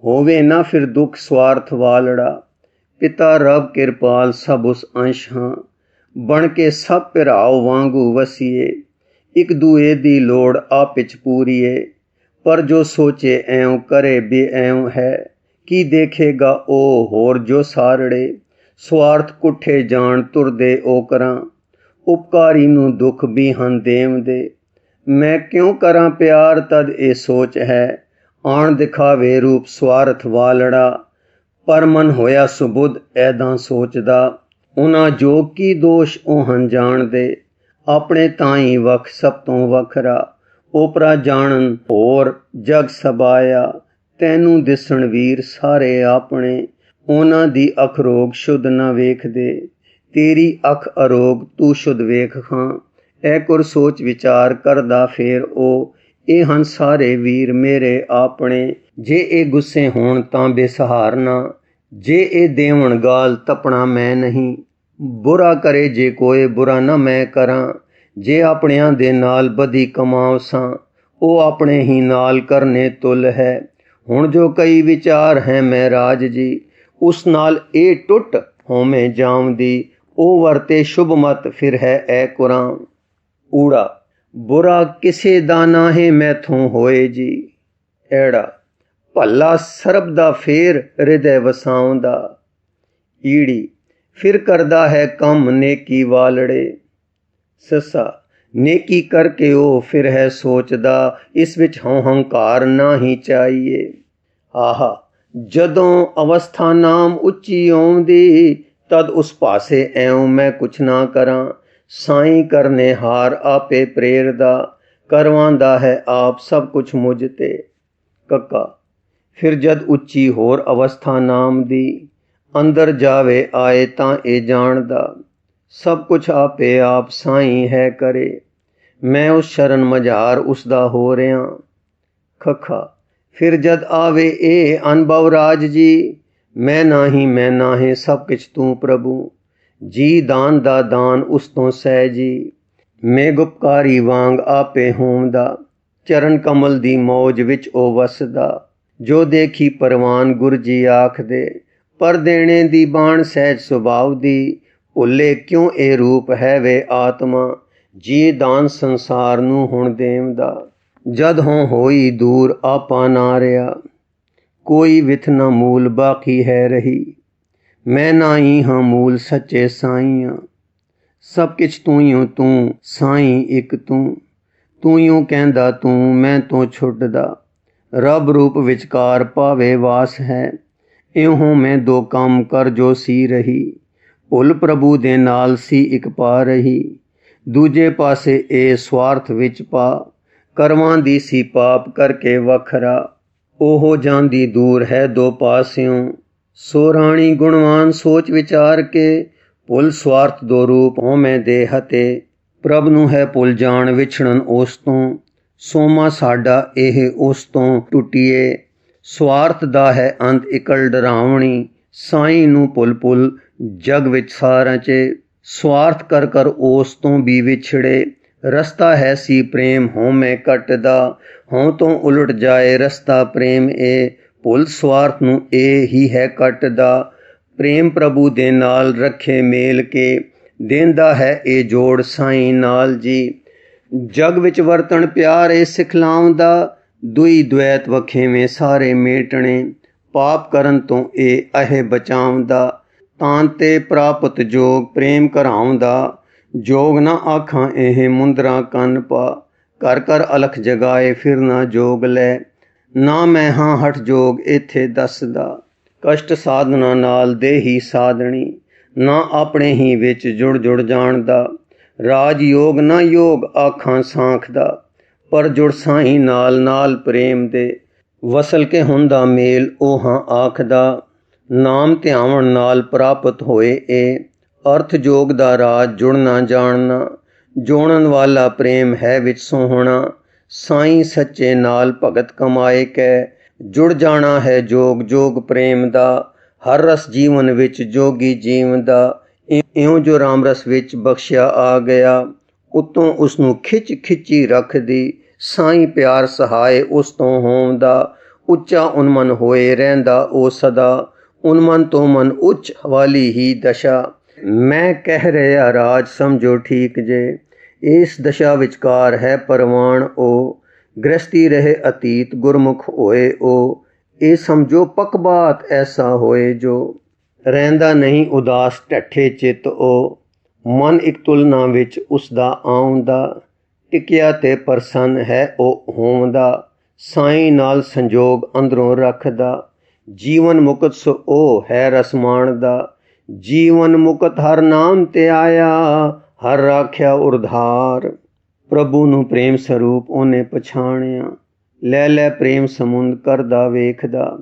होवे ना फिर दुख स्वार्थ वालड़ा, पिता रब किरपाल सब उस अंश हाँ, बन के सब पिराओ वांगू वसीए, एक दूए दी लोड़ आपिच पूरीए, पर जो सोचे ऐं करे बे ऐं है, की देखेगा ओ होर जो सारड़े, स्वार्थ कुठे जान तुरदे ओ करां, उपकारी नूं दुख भी हन देवदे, मैं क्यों करां प्यार तद ए सोच है, आण दिखावे रूप स्वार्थ वालड़ा, पर मन होया सुबुध ऐदां सोचदा, उन्हां जोग की दोष ओहन जाणदे, अपने ताई वख सब तो वखरा, ओपरा जानन होर जग सबाया, तैनू दिसण वीर सारे अपने, उन्हां दी अख रोग शुद्ध न वेखदे, तेरी अख अरोग तू शुद्ध वेख खां, ऐ कुर सोच विचार करदा फेर ओ, ਇਹ ਹਨ ਸਾਰੇ ਵੀਰ ਮੇਰੇ ਆਪਣੇ, ਜੇ ਇਹ ਗੁੱਸੇ ਹੋਣ ਤਾਂ ਬੇਸਹਾਰਨਾ, ਜੇ ਇਹ ਦੇਵਣ ਗਾਲ ਤਪਣਾ ਮੈਂ ਨਹੀਂ, ਬੁਰਾ ਕਰੇ ਜੇ ਕੋਈ ਬੁਰਾ ਨਾ ਮੈਂ ਕਰਾਂ, ਜੇ ਆਪਣਿਆਂ ਦੇ ਨਾਲ ਬਦੀ ਕਮਾਉ ਸਾਂ, ਉਹ ਆਪਣੇ ਹੀ ਨਾਲ ਕਰਨੇ ਤੁਲ ਹੈ, ਹੁਣ ਜੋ ਕਈ ਵਿਚਾਰ ਹੈ ਮੈਂ ਰਾਜ ਜੀ, ਉਸ ਨਾਲ ਇਹ ਟੁੱਟ ਹੋਵੇਂ ਜਾਉਂਦੀ, ਉਹ ਵਰਤੇ ਸ਼ੁਭ ਮਤ ਫਿਰ ਹੈ ਐ ਕੁਰਾਂ। ਊੜਾ बुरा किसे दा नाहे मैथों होए जी, ऐड़ा भला सरब दा फेर हृदय वसाउंदा, ईड़ी फिर करदा है कम नेकी वालड़े, ससा नेकी करके ओ फिर है सोचदा, इस विच हंकार ना ही चाहिए। आहा जदों अवस्था नाम उच्ची आउंदी, तद उस पासे ऐं मैं कुछ ना करां, साईं करने हार आपे प्रेरदा, करवांदा है आप सब कुछ मुझ ते। कक्का फिर जद उच्ची होर अवस्था नाम दी, अंदर जावे आए तां ए जानदा, सब कुछ आपे आप साईं है करे, मैं उस शरण मझार उसदा हो रहा। खखा फिर जद आवे ए अनुभव राज जी, मैं नाहीं सब किछ तू प्रभु, जी दान दा दान उस तो सह जी, मैं गुपकारी वांग आपे होंदा, चरण कमल दी मौज विच ओ वसदा, जो देखी परवान गुर जी आख दे, पर देने दी बाण सहज सुभाव दी, भुले क्यों ए रूप है वे आत्मा, जी दान संसार नू हुण देवदा, जद हों होई दूर आपा ना रहा, कोई विथ न मूल बाकी है रही, मैं ना ही हाँ मूल सच्चे साईं, सब किछ तू ही तू साईं इक तू यूं कहंदा तू मैं तो छुटदा, रब रूप विचकार पावे वास है, इहों मैं दो काम कर जो सी रही, भुल प्रभु दे नाल सी इक पा रही, दूजे पासे ए स्वार्थ विच पा, करवां दी सी पाप करके वखरा, ओहो जांदी दूर है दो पास्यों, सो राणी गुणवान सोच विचार के, भुल स्वार्थ दो रूप हों मैं दे हते, प्रभ नूं है भुल जान विछड़न उस तों, सोमा साडा एह उस तों टुटिए, स्वार्थ दा है अंत इकल डरावणी, साईं नूं भुल भुल जग विच सारां च, स्वार्थ कर कर उस तों भी विछड़े, रस्ता है सी प्रेम हों मैं कटदा, हों तो उलट जाए रस्ता प्रेम ए, भुल स्वार्थ नूं ए ही है कटदा, प्रेम प्रभु दे नाल रखे मेल के, देंदा है ए जोड़ साईं नाल जी, जग विच वरतन प्यार ए सिखलाउंदा, दुई द्वैत वखेवें सारे मेटने, पाप करन तो ए अहे बचाउंदा, तां ते प्राप्त जोग प्रेम कराउंदा, जोग ना आखां एह मुंदरा कन पा, कर कर अलख जगाए फिर ना जोग लै, ना मैं हाँ हठ जोग इत्थे दसदा, कष्ट साधना नाल देही साधनी, ना अपने ही विच जुड़ जुड़ जानदा, राज योग ना योग आखां सांख दा, ਪਰ ਜੁੜ ਸਾਈਂ ਨਾਲ ਨਾਲ ਪ੍ਰੇਮ ਦੇ। ਵਸਲ ਕੇ ਹੁੰਦਾ ਮੇਲ ਉਹ ਹਾਂ ਆਖਦਾ, ਨਾਮ ਧਿਆਵਣ ਨਾਲ ਪ੍ਰਾਪਤ ਹੋਏ ਇਹ। ਅਰਥ ਜੋਗ ਦਾ ਰਾਜ ਜੁੜਨਾ ਜਾਣਨਾ, ਜੋੜਨ ਵਾਲਾ ਪ੍ਰੇਮ ਹੈ ਵਿੱਚ ਸੋਹਣਾ। ਸਾਈਂ ਸੱਚੇ ਨਾਲ ਭਗਤ ਕਮਾਏ ਕੈ, ਜੁੜ ਜਾਣਾ ਹੈ ਜੋਗ ਜੋਗ ਪ੍ਰੇਮ ਦਾ। ਹਰ ਰਸ ਜੀਵਨ ਵਿੱਚ ਜੋਗੀ ਜੀਵਨ ਦਾ, ਇਉਂ ਜੋ ਰਾਮ ਰਸ ਵਿੱਚ ਬਖਸ਼ਿਆ ਆ ਗਿਆ। ਉਤੋਂ ਉਸਨੂੰ ਖਿੱਚ ਖਿੱਚੀ ਰੱਖਦੀ, ਸਾਈਂ ਪਿਆਰ ਸਹਾਏ ਉਸ ਤੋਂ ਹੋਂਦਾ। ਉੱਚਾ ਉਨਮਨ ਹੋਏ ਰਹਿੰਦਾ ਉਹ ਸਦਾ, ਉਨਮਨ ਤੋਂ ਮਨ ਉੱਚ ਵਾਲੀ ਹੀ ਦਸ਼ਾ। ਮੈਂ ਕਹਿ ਰਿਹਾ ਰਾਜ ਸਮਝੋ ਠੀਕ ਜੇ, ਇਸ ਦਸ਼ਾ ਵਿਚਕਾਰ ਹੈ ਪਰਵਾਨ ਉਹ। ਗ੍ਰਸਤੀ ਰਹੇ ਅਤੀਤ ਗੁਰਮੁਖ ਹੋਏ ਉਹ, ਇਹ ਸਮਝੋ ਪੱਕਬਾਤ ਐਸਾ ਹੋਏ ਜੋ। ਰਹਿੰਦਾ ਨਹੀਂ ਉਦਾਸ ਢੱਠੇ ਚਿੱਤ ਉਹ, ਮਨ ਇੱਕ ਤੁਲਨਾ ਵਿੱਚ ਉਸਦਾ ਆਉਂਦਾ। ਟਿਕਿਆ ਤੇ ਪ੍ਰਸੰਨ ਹੈ ਉਹ ਹੋਂਦਾ, ਸਾਈਂ ਨਾਲ ਸੰਜੋਗ ਅੰਦਰੋਂ ਰੱਖਦਾ। ਜੀਵਨ ਮੁਕਤ ਸੋ ਉਹ ਹੈ ਰਸ ਮਾਣਦਾ, ਜੀਵਨ ਮੁਕਤ ਹਰ ਨਾਮ ਤੇ ਆਇਆ, ਹਰ ਰਾਖਿਆ ਉਰਧਾਰ। ਪ੍ਰਭੂ ਨੂੰ ਪ੍ਰੇਮ ਸਰੂਪ ਉਹਨੇ ਪਛਾਣਿਆ, ਲੈ ਲੈ ਪ੍ਰੇਮ ਸਮੁੰਦ ਕਰਦਾ ਵੇਖਦਾ।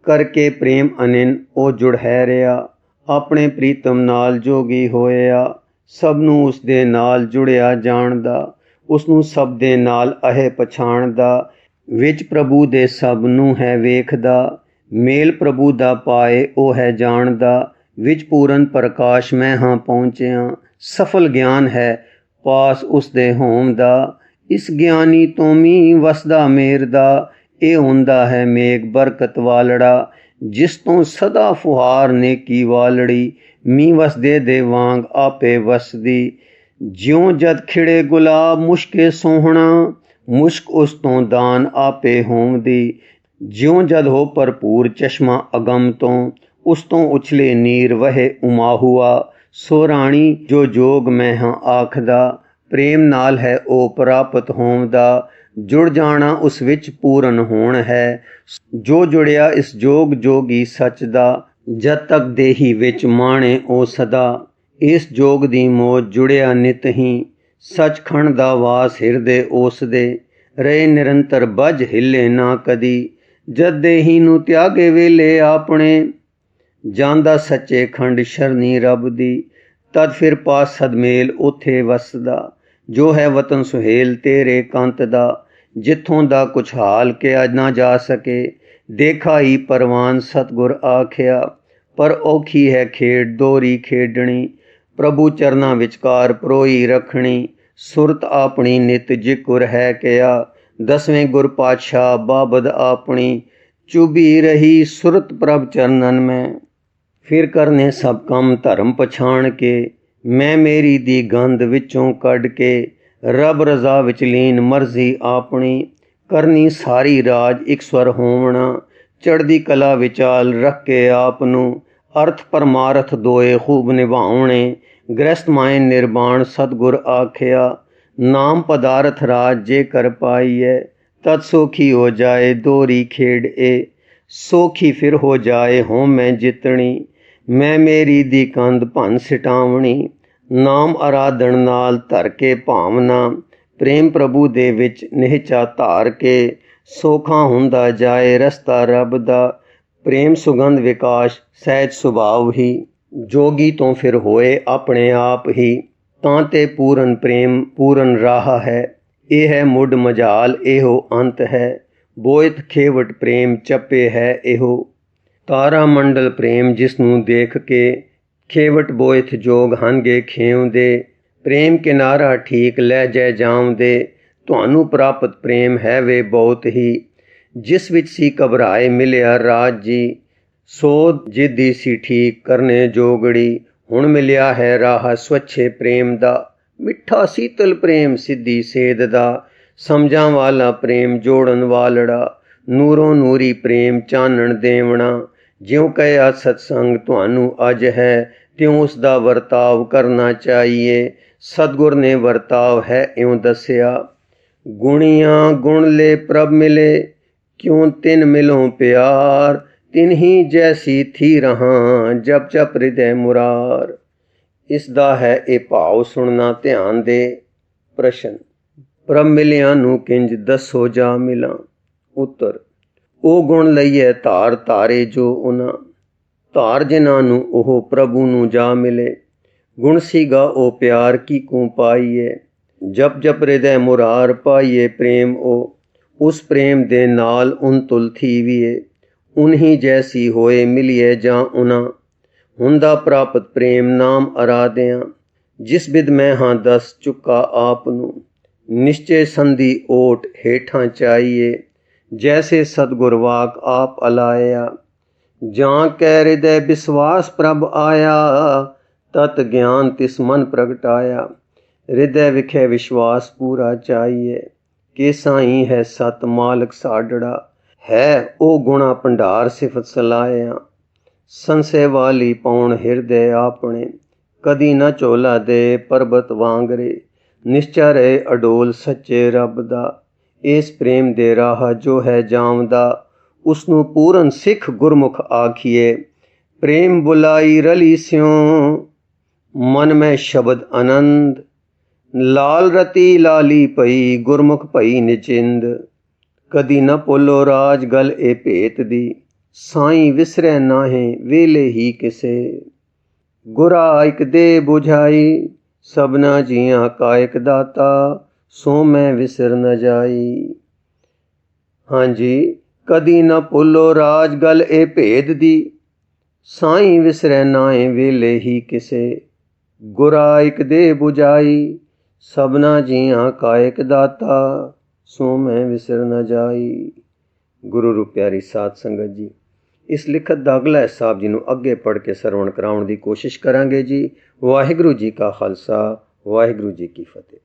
ਕਰਕੇ ਪ੍ਰੇਮ ਅਨਿਨ ਉਹ ਜੁੜ ਹੈ ਰਿਹਾ, ਆਪਣੇ ਪ੍ਰੀਤਮ ਨਾਲ ਜੋਗੀ ਹੋਇਆ। ਸਭ ਨੂੰ ਉਸ ਦੇ ਨਾਲ ਜੁੜਿਆ ਜਾਣਦਾ, ਉਸ ਨੂੰ ਸਭ ਦੇ ਨਾਲ ਅਹੇ ਪਛਾਣਦਾ। ਵਿੱਚ ਪ੍ਰਭੂ ਦੇ ਸਭ ਨੂੰ ਹੈ ਵੇਖਦਾ, ਮੇਲ ਪ੍ਰਭੂ ਦਾ ਪਾਏ ਉਹ ਹੈ ਜਾਣਦਾ। ਵਿੱਚ ਪੂਰਨ ਪ੍ਰਕਾਸ਼ ਮੈਂ ਹਾਂ ਪਹੁੰਚਿਆ, ਸਫਲ ਗਿਆਨ ਹੈ ਪਾਸ ਉਸ ਦੇ ਹੋਮ ਦਾ। ਇਸ ਗਿਆਨੀ ਤੋਂ ਮੀਂਹ ਵਸਦਾ ਮੇਰ ਦਾ, ਇਹ ਹੁੰਦਾ ਹੈ ਮੇਘ ਬਰਕਤ ਵਾਲੜਾ। ਜਿਸ ਤੋਂ ਸਦਾ ਫੁਹਾਰ ਨੇਕੀ ਵਾਲੜੀ, ਮੀਂਹ ਵਸਦੇ ਦੇ ਵਾਂਗ ਆਪੇ ਵਸਦੀ। ਜਿਉਂ ਜਦ ਖਿੜੇ ਗੁਲਾਬ ਮੁਸ਼ਕੇ ਸੋਹਣਾ, ਮੁਸ਼ਕ ਉਸ ਤੋਂ ਦਾਨ ਆਪੇ ਹੋਂਦੀ। ਜਿਉਂ ਜਦ ਹੋ ਭਰਪੂਰ ਚਸ਼ਮਾ ਅਗਮ ਤੋਂ, ਉਸ ਤੋਂ ਉਛਲੇ ਨੀਰ ਵਹੇ ਉਮਾ ਹੁਆ। ਸੋ ਰਾਣੀ ਜੋ ਜੋਗ ਮੈਂ ਹਾਂ ਆਖਦਾ, ਪ੍ਰੇਮ ਨਾਲ ਹੈ ਉਹ ਪ੍ਰਾਪਤ ਹੋਂਦਾ। ਜੁੜ ਜਾਣਾ ਉਸ ਵਿੱਚ ਪੂਰਨ ਹੋਣ ਹੈ, ਜੋ ਜੁੜਿਆ ਇਸ ਜੋਗ ਜੋਗੀ ਸੱਚ ਦਾ। ਜਦ ਤੱਕ ਦੇਹੀ ਵਿੱਚ ਮਾਣੇ ਉਹ ਸਦਾ, ਇਸ ਜੋਗ ਦੀ ਮੋਜ ਜੁੜਿਆ ਨਿਤ ਹੀ। ਸੱਚਖੰਡ ਦਾ ਵਾਸ ਹਿਰਦੇ ਉਸ ਦੇ, ਰਹੇ ਨਿਰੰਤਰ ਬੱਝ ਹਿੱਲੇ ਨਾ ਕਦੀ। ਜਦ ਦੇਹੀ ਨੂੰ ਤਿਆਗੇ ਵੇਲੇ ਆਪਣੇ, ਜਾਂਦਾ ਸੱਚੇ ਖੰਡ ਸ਼ਰਨੀ ਰੱਬ ਦੀ। ਤਦ ਫਿਰ ਪਾਸ ਸਦਮੇਲ ਉੱਥੇ ਵਸਦਾ, ਜੋ ਹੈ ਵਤਨ ਸੁਹੇਲ ਤੇਰੇ ਕੰਤ ਦਾ। ਜਿੱਥੋਂ ਦਾ ਕੁਛ ਹਾਲ ਕਿਹਾ ਨਾ ਜਾ ਸਕੇ, ਦੇਖਾ ਹੀ ਪਰਵਾਨ ਸਤਿਗੁਰ ਆਖਿਆ। ਪਰ ਔਖੀ ਹੈ ਖੇਡ ਦੋਹਰੀ ਖੇਡਣੀ, ਪ੍ਰਭੂ ਚਰਨਾਂ ਵਿਚਕਾਰ ਪਰੋਈ ਰੱਖਣੀ। ਸੁਰਤ ਆਪਣੀ ਨਿਤ ਜਿਕੁਰ ਹੈ ਕਿਆ, ਦਸਵੇਂ ਗੁਰ ਪਾਤਸ਼ਾਹ ਬਾਬਦ ਆਪਣੀ। ਚੁਭੀ ਰਹੀ ਸੁਰਤ ਪ੍ਰਭ ਚਰਨਨ ਮੈਂ, ਫਿਰ ਕਰਨੇ ਸਭ ਕੰਮ ਧਰਮ ਪਛਾਣ ਕੇ। ਮੈਂ ਮੇਰੀ ਦੀ ਗੰਧ ਵਿੱਚੋਂ ਕੱਢ ਕੇ, ਰੱਬ ਰਜ਼ਾ ਵਿੱਚ ਲੀਨ ਮਰਜ਼ੀ ਆਪਣੀ। ਕਰਨੀ ਸਾਰੀ ਰਾਜ ਇੱਕ ਸਵਰ ਹੋਵਣਾ, ਚੜ੍ਹਦੀ ਕਲਾ ਵਿਚਾਲ ਰੱਖ ਕੇ ਆਪ ਨੂੰ। ਅਰਥ ਪਰਮਾਰਥ ਦੋਏ ਖੂਬ ਨਿਭਾਉਣੇ, ਗ੍ਰਸਤ ਮਾਏ ਨਿਰਵਾਣ ਸਤਿਗੁਰ ਆਖਿਆ। ਨਾਮ ਪਦਾਰਥ ਰਾਜ ਜੇ ਕਰ ਪਾਈਐ, ਤਦ ਸੌਖੀ ਹੋ ਜਾਏ ਦੋਹਰੀ ਖੇਡ ਇਹ। ਸੌਖੀ ਫਿਰ ਹੋ ਜਾਏ ਹੋਮੈ ਜਿੱਤਣੀ, ਮੈਂ ਮੇਰੀ ਦੀ ਕੰਧ ਭੰਨ ਸਿਟਾਵਣੀ। ਨਾਮ ਆਰਾਧਨ ਨਾਲ ਧਰ ਕੇ ਭਾਵਨਾ, ਪ੍ਰੇਮ ਪ੍ਰਭੂ ਦੇ ਵਿੱਚ ਨਿਹਚਾ ਧਾਰ ਕੇ। ਸੌਖਾ ਹੁੰਦਾ ਜਾਏ ਰਸਤਾ ਰੱਬ ਦਾ, ਪ੍ਰੇਮ ਸੁਗੰਧ ਵਿਕਾਸ ਸਹਿਜ ਸੁਭਾਵ ਹੀ। ਜੋਗੀ ਤੋਂ ਫਿਰ ਹੋਏ ਆਪਣੇ ਆਪ ਹੀ, ਤਾਂ ਤੇ ਪੂਰਨ ਪ੍ਰੇਮ ਪੂਰਨ ਰਾਹ ਹੈ। ਇਹ ਹੈ ਮੁੱਢ ਮਜਾਲ ਇਹੋ ਅੰਤ ਹੈ, ਬੋਇਤ ਖੇਵਟ ਪ੍ਰੇਮ ਚੱਪੇ ਹੈ ਇਹੋ। ਤਾਰਾ ਮੰਡਲ ਪ੍ਰੇਮ ਜਿਸ ਨੂੰ ਦੇਖ ਕੇ, ਖੇਵਟ ਬੋਇਥ ਜੋਗ ਹਨਗੇ ਖੇਉਂਦੇ। ਪ੍ਰੇਮ ਕਿਨਾਰਾ ਠੀਕ ਲੈ ਜੈ ਜਾਉਂਦੇ, ਤੁਹਾਨੂੰ ਪ੍ਰਾਪਤ ਪ੍ਰੇਮ ਹੈ ਵੇ ਬਹੁਤ ਹੀ। ਜਿਸ ਵਿੱਚ ਸੀ ਘਬਰਾਏ ਮਿਲਿਆ ਰਾਜ ਜੀ, ਸੋਧ ਜਿੱਦੀ ਸੀ ਠੀਕ ਕਰਨੇ ਜੋਗੜੀ। ਹੁਣ ਮਿਲਿਆ ਹੈ ਰਾਹ ਸਵੱਛੇ ਪ੍ਰੇਮ ਦਾ, ਮਿੱਠਾ ਸੀਤਲ ਪ੍ਰੇਮ ਸਿੱਧੀ ਸੇਧ ਦਾ। ਸਮਝਾਂ ਵਾਲਾ ਪ੍ਰੇਮ ਜੋੜਨ ਵਾਲੜਾ, ਨੂਰੋਂ ਨੂਰੀ ਪ੍ਰੇਮ ਚਾਨਣ ਦੇਵਣਾ। ਜਿਉਂ ਕਹਿਆ ਸਤਸੰਗ ਤੁਹਾਨੂੰ ਅੱਜ ਹੈ, ਤਿਉਂ ਉਸ ਦਾ ਵਰਤਾਵ ਕਰਨਾ ਚਾਹੀਏ। ਸਤਿਗੁਰ ਨੇ ਵਰਤਾਵ ਹੈ ਇਉਂ ਦੱਸਿਆ, ਗੁਣੀਆਂ ਗੁਣ ਲੈ ਪ੍ਰਭ ਮਿਲੇ, ਕਿਉਂ ਤਿਨ ਮਿਲੋਂ ਪਿਆਰ। ਤਿਨ ਹੀ ਜੈਸੀ ਥੀ ਰਹਾਂ, ਜਪ ਜਪ ਹਿਰਦੈ ਮੁਰਾਰ। ਇਸ ਦਾ ਹੈ ਇਹ ਭਾਵ ਸੁਣਨਾ ਧਿਆਨ ਦੇ। ਪ੍ਰਸ਼ਨ। ਪ੍ਰਭ ਮਿਲਿਆਂ ਨੂੰ ਕਿੰਜ ਦੱਸੋ ਜਾ ਮਿਲਾਂ। ਉੱਤਰ, ਉਹ ਗੁਣ ਲਈਏ ਧਾਰ ਧਾਰੇ ਜੋ ਉਹਨਾਂ, ਧਾਰ ਜਿਨ੍ਹਾਂ ਨੂੰ ਉਹ ਪ੍ਰਭੂ ਨੂੰ ਜਾ ਮਿਲੇ। ਗੁਣ ਸੀਗਾ ਉਹ ਪਿਆਰ ਕੀ ਕੂ ਪਾਈਏ, ਜਪ ਜਪ ਹਿਰਦੈ ਮੁਰਾਰ ਪਾਈਏ ਪ੍ਰੇਮ ਉਹ। ਉਸ ਪ੍ਰੇਮ ਦੇ ਨਾਲ ਉਨ ਤੁਲ ਥੀਵੀਏ, ਉਨਹੀ ਜੈਸੀ ਹੋਏ ਮਿਲੀਏ ਜਾਂ ਉਹਨਾਂ। ਹੁੰਦਾ ਪ੍ਰਾਪਤ ਪ੍ਰੇਮ ਨਾਮ ਅਰਾਧਿਆਂ, ਜਿਸ ਬਿਦ ਮੈਂ ਹਾਂ ਦੱਸ ਚੁੱਕਾ ਆਪ ਨੂੰ। ਨਿਸ਼ਚੇ ਸੰਧੀ ਓਟ ਹੇਠਾਂ ਚਾਈਏ, ਜੈਸੇ ਸਤਿਗੁਰ ਵਾਕ ਆਪ ਅਲਾਇਆ। ਜਾਂ ਕੈ ਹਿਰਦੈ ਵਿਸਵਾਸ ਪ੍ਰਭ ਆਇਆ, ਤਤ ਗਿਆਨ ਤਿਸ ਮਨ ਪ੍ਰਗਟਾਇਆ। ਹਿਰਦੈ ਵਿਖੇ ਵਿਸ਼ਵਾਸ ਪੂਰਾ ਚਾਹੀਏ, ਕਿ ਸਾਈਂ ਹੈ ਸਤ ਮਾਲਕ ਸਾਡੜਾ। ਹੈ ਉਹ ਗੁਣਾ ਭੰਡਾਰ ਸਿਫਤ ਸਲਾਹਿਆ, ਸੰਸੇ ਵਾਲੀ ਪਾਉਣ ਹਿਰਦੈ ਆਪਣੇ। ਕਦੀ ਨਾ ਝੋਲਾ ਦੇ ਪਰਬਤ ਵਾਂਗਰੇ, ਨਿਸ਼ਚਾ ਰਹੇ ਅਡੋਲ ਸੱਚੇ ਰੱਬ ਦਾ। ਇਸ ਪ੍ਰੇਮ ਦੇ ਰਾਹ ਜੋ ਹੈ ਜਾਵਦਾ, ਉਸਨੂੰ ਪੂਰਨ ਸਿੱਖ ਗੁਰਮੁਖ ਆਖੀਏ। ਪ੍ਰੇਮ ਬੁਲਾਈ ਰਲੀ ਸਿਉ, ਮਨ ਮੈਂ ਸ਼ਬਦ ਆਨੰਦ। ਲਾਲ ਰਤੀ ਲਾਲੀ ਪਈ, ਗੁਰਮੁਖ ਭਈ ਨਿਚਿੰਦ। ਕਦੀ ਨਾ ਭੁੱਲੋ ਰਾਜ ਗਲ ਇਹ ਭੇਤ ਦੀ, ਸਾਈਂ ਵਿਸਰੈ ਨਾਹੀਂ ਵੇਲੇ ਹੀ ਕਿਸੇ। ਗੁਰਾ ਇਕ ਦੇ ਬੁਝਾਈ, ਸਭਨਾ ਜੀਆਂ ਕਾ ਇਕ ਦਾਤਾ। ਸੋ ਮੈਂ ਵਿਸਰ ਨ ਜਾਈ। ਹਾਂਜੀ, ਕਦੀ ਨਾ ਭੁੱਲੋ ਰਾਜ ਗਲ ਇਹ ਭੇਦ ਦੀ, ਸਾਈਂ ਵਿਸਰੈ ਨਾਹੀਂ ਵੇਲੇ ਹੀ ਕਿਸੇ। ਗੁਰਾ ਇਕ ਦੇ ਬੁਝਾਈ, ਸਭਨਾ ਜੀਆਂ ਕਾ ਇਕ ਦਾਤਾ। ਸੋ ਮੈਂ ਵਿਸਰ ਨ ਜਾਈ। ਗੁਰੂ ਰੂ ਪਿਆਰੀ ਸਾਧ ਸੰਗਤ ਜੀ, ਇਸ ਲਿਖਤ ਦਾ ਅਗਲਾ ਹਿੱਸਾ ਆਪ ਜੀ ਨੂੰ ਅੱਗੇ ਪੜ੍ਹ ਕੇ ਸਰਵਣ ਕਰਾਉਣ ਦੀ ਕੋਸ਼ਿਸ਼ ਕਰਾਂਗੇ ਜੀ। ਵਾਹਿਗੁਰੂ ਜੀ ਕਾ ਖਾਲਸਾ, ਵਾਹਿਗੁਰੂ ਜੀ ਕੀ ਫਤਿਹ।